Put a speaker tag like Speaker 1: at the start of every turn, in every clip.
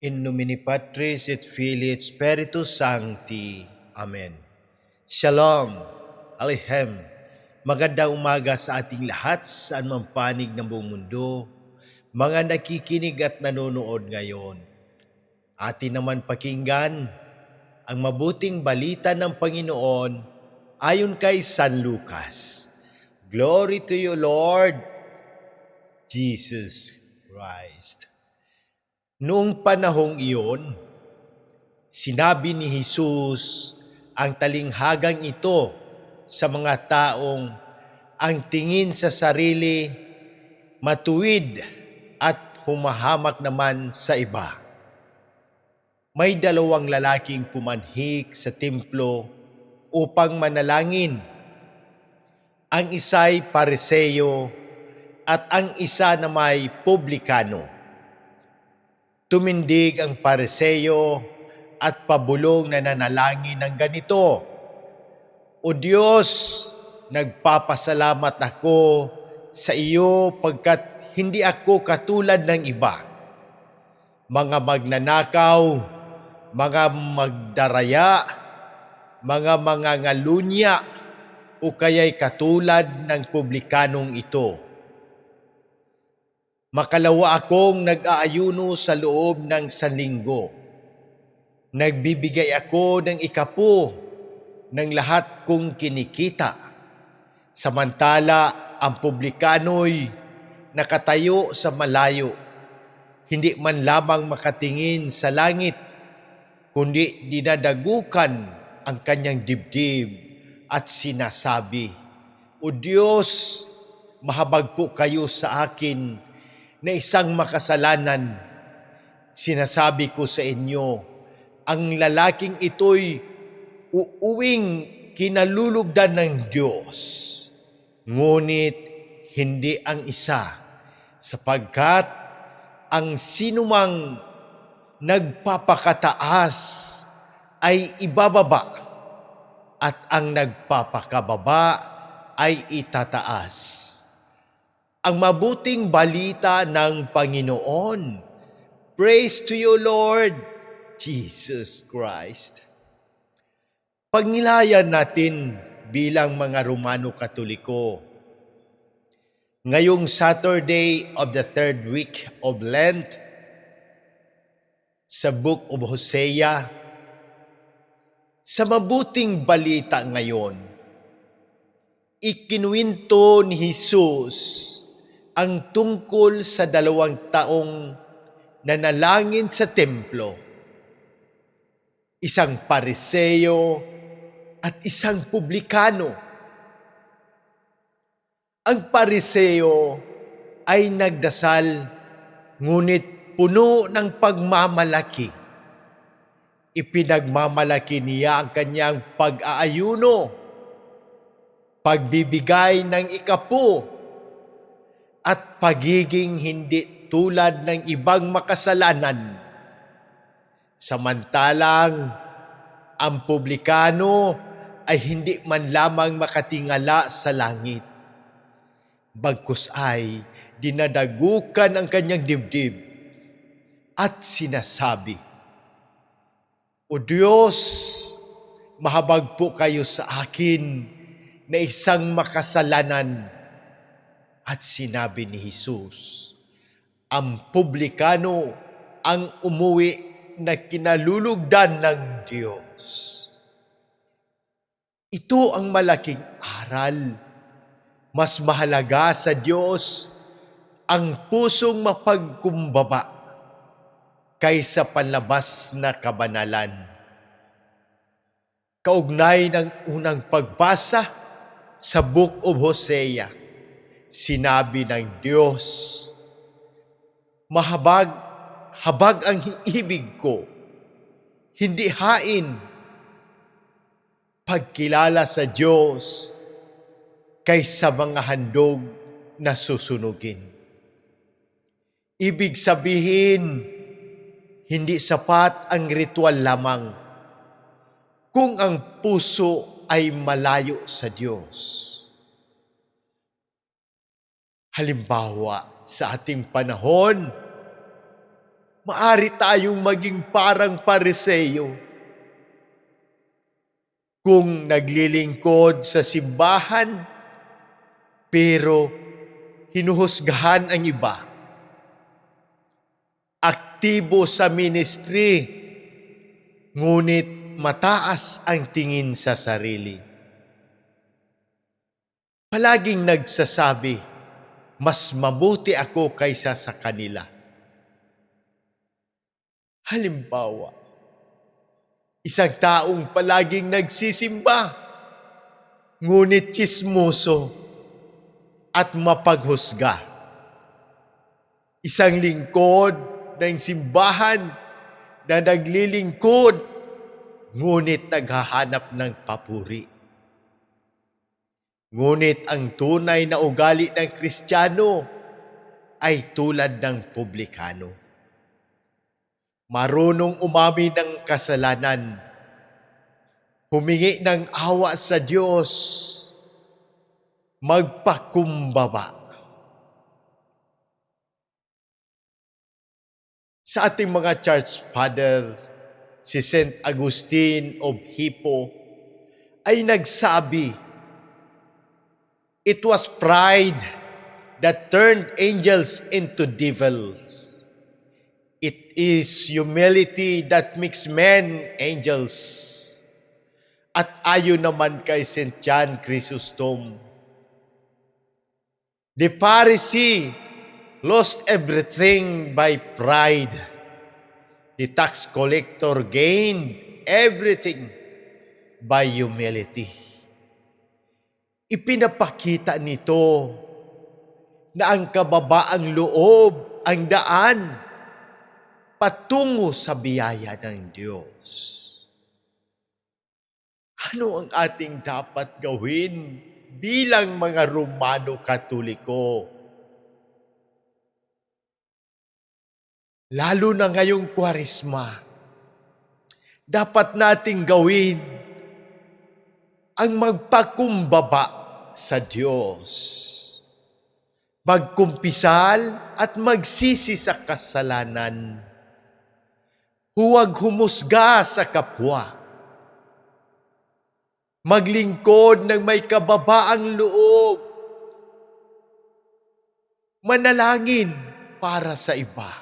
Speaker 1: In nomine Patris et Filii et Spiritus Sancti. Amen. Shalom. Aleichem. Magandang umaga sa ating lahat saan man panig ng buong mundo. Mga nakikinig at nanonood ngayon. Atin naman pakinggan ang mabuting balita ng Panginoon ayon kay San Lucas. Glory to you, Lord Jesus Christ. Noong panahong iyon, sinabi ni Jesus ang talinghagang ito sa mga taong ang tingin sa sarili matuwid at humahamak naman sa iba. May dalawang lalaking pumanhik sa templo upang manalangin. Ang isa'y Pariseo at ang isa na may publikano. Tumindig ang Pariseo at pabulong na nanalangin ng ganito, O Diyos, nagpapasalamat ako sa iyo pagkat hindi ako katulad ng iba. Mga magnanakaw, mga magdaraya, mga mangangalunya, o kaya'y katulad ng publikanong ito. Makalawa akong nag-aayuno sa loob ng 1 linggo. Nagbibigay ako ng 10 ng lahat kong kinikita. Samantala, ang publikano'y nakatayo sa malayo, hindi man lamang makatingin sa langit, kundi dinadagukan ang kanyang dibdib at sinasabi, O Diyos, mahabag po kayo sa akin na isang makasalanan. Sinasabi ko sa inyo, ang lalaking ito'y uuwing kinalulugdan ng Diyos. Ngunit hindi ang isa, sapagkat ang sinumang nagpapakataas ay ibababa at ang nagpapakababa ay itataas. Ang mabuting balita ng Panginoon. Praise to you, Lord Jesus Christ. Pagnilayan natin bilang mga Romano Katoliko, ngayong Saturday of the 3rd week of Lent, sa Book of Hosea, sa mabuting balita ngayon, ikinuwento ni Jesus ang tungkol sa 2 taong nanalangin sa templo, isang Pariseo at isang publikano. Ang Pariseo ay nagdasal, ngunit puno ng pagmamalaki. Ipinagmamalaki niya ang kanyang pag-aayuno, pagbibigay ng 10, at pagiging hindi tulad ng ibang makasalanan. Samantalang ang publikano ay hindi man lamang makatingala sa langit. Bagkus ay dinadagukan ang kanyang dibdib at sinasabi, O Diyos, mahabag po kayo sa akin na isang makasalanan. At sinabi ni Jesus, ang publikano ang umuwi na kinalulugdan ng Diyos. Ito ang malaking aral. Mas mahalaga sa Diyos ang pusong mapagkumbaba kaysa panlabas na kabanalan. Kaugnay ng unang pagbasa sa Book of Hosea, sinabi ng Diyos, habag ang ibig ko, hindi hain. Pagkilala sa Diyos kaysa mga handog na susunugin. Ibig sabihin, hindi sapat ang ritual lamang kung ang puso ay malayo sa Diyos. Halimbawa, sa ating panahon, Maari tayong maging parang Pariseo kung naglilingkod sa simbahan pero hinuhusgahan ang iba. Aktibo sa ministry, ngunit mataas ang tingin sa sarili. Palaging nagsasabi, mas mabuti ako kaysa sa kanila. Halimbawa, isang taong palaging nagsisimba, ngunit tsismoso at mapaghusga. Isang lingkod ng simbahan na naglilingkod, ngunit naghahanap ng papuri. Ngunit ang tunay na ugali ng Kristiyano ay tulad ng publikano. Marunong umamin ng kasalanan, humingi ng awa sa Diyos, magpakumbaba. Sa ating mga church fathers, si Saint Agustin of Hippo ay nagsabi, "It was pride that turned angels into devils. It is humility that makes men angels." At ayon naman kay St. John Chrysostom, the Pharisee lost everything by pride. The tax collector gained everything by humility. Ipinapakita nito na ang kababaang loob ang daan patungo sa biyaya ng Diyos. Ano ang ating dapat gawin bilang mga Romano Katoliko? Lalo na ngayong Kwaresma, dapat nating gawin ang magpakumbaba sa Diyos. Magkumpisal at magsisi sa kasalanan. Huwag humusga sa kapwa. Maglingkod ng may kababaang loob. Manalangin para sa iba.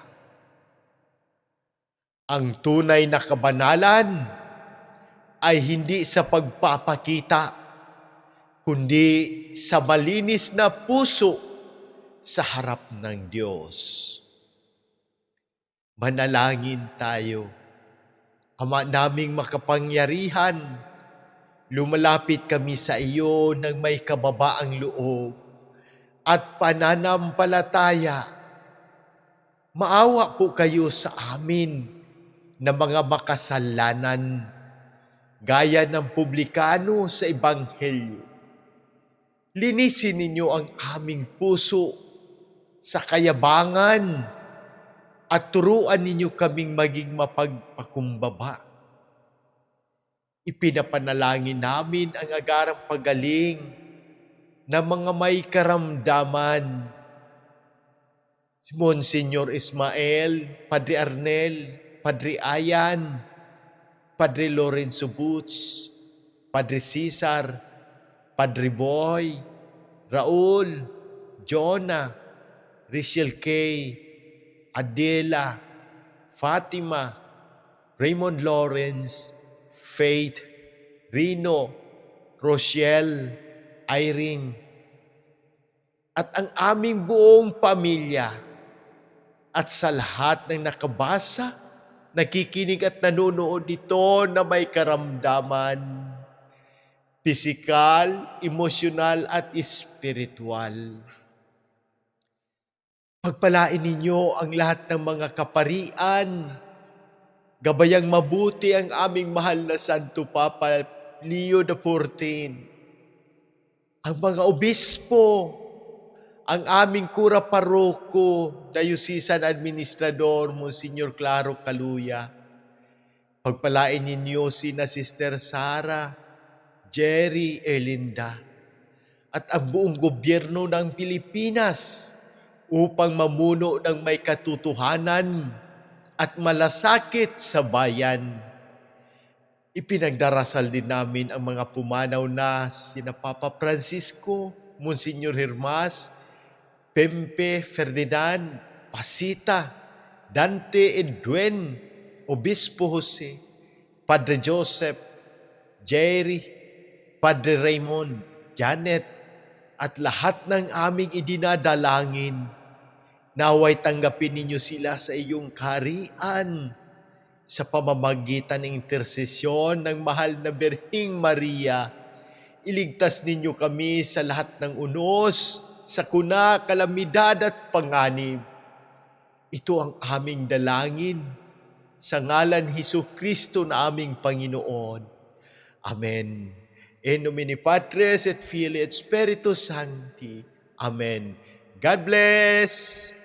Speaker 1: Ang tunay na kabanalan ay hindi sa pagpapakita, kundi sa malinis na puso sa harap ng Diyos. Manalangin tayo. Ama naming makapangyarihan, lumalapit kami sa iyo ng may kababaang loob at pananampalataya. Maawa po kayo sa amin na mga makasalanan, gaya ng publikano sa Ebanghelyo. Linisin ninyo ang aming puso sa kayabangan at turuan ninyo kaming maging mapagpakumbaba. Ipinapanalangin namin ang agarang pagaling ng mga may karamdaman. Si Monsignor Ismael, Padre Arnel, Padre Ayan, Padre Lorenzo Boots, Padre Cesar, Padre Boy, Raul, Jonah, Richelle Kay, Adela, Fatima, Raymond Lawrence, Faith, Rino, Rochelle, Irene, at ang aming buong pamilya, at sa lahat ng nakabasa, nakikinig at nanonood nito na may karamdaman, pisikal, emosyonal at espiritual. Pagpalain ninyo ang lahat ng mga kaparian, gabayang mabuti ang aming mahal na Santo Papa Leo XIV, ang mga obispo, ang aming kura paroko, Diocesan Administrador, Monsignor Claro Caluya. Pagpalain ninyo sina Sister Sara, Jerry, Erlinda, at ang buong gobyerno ng Pilipinas upang mamuno ng may katotohanan at malasakit sa bayan. Ipinagdarasal din namin ang mga pumanaw na sina Papa Francisco, Monsignor Hermas, Pempe Ferdinand, Pasita, Dante Edwin, Obispo Jose, Padre Joseph, Jerry, Padre Raymond, Janet, at lahat ng aming idinadalangin. Naway tanggapin ninyo sila sa iyong kaharian sa pamamagitan ng intersesyon ng mahal na Birheng Maria. Iligtas ninyo kami sa lahat ng unos, sakuna, kalamidad at panganib. Ito ang aming dalangin sa ngalan Hesukristo na aming Panginoon. Amen. In nomine Patris et Filii et Spiritus Sancti. Amen. God bless!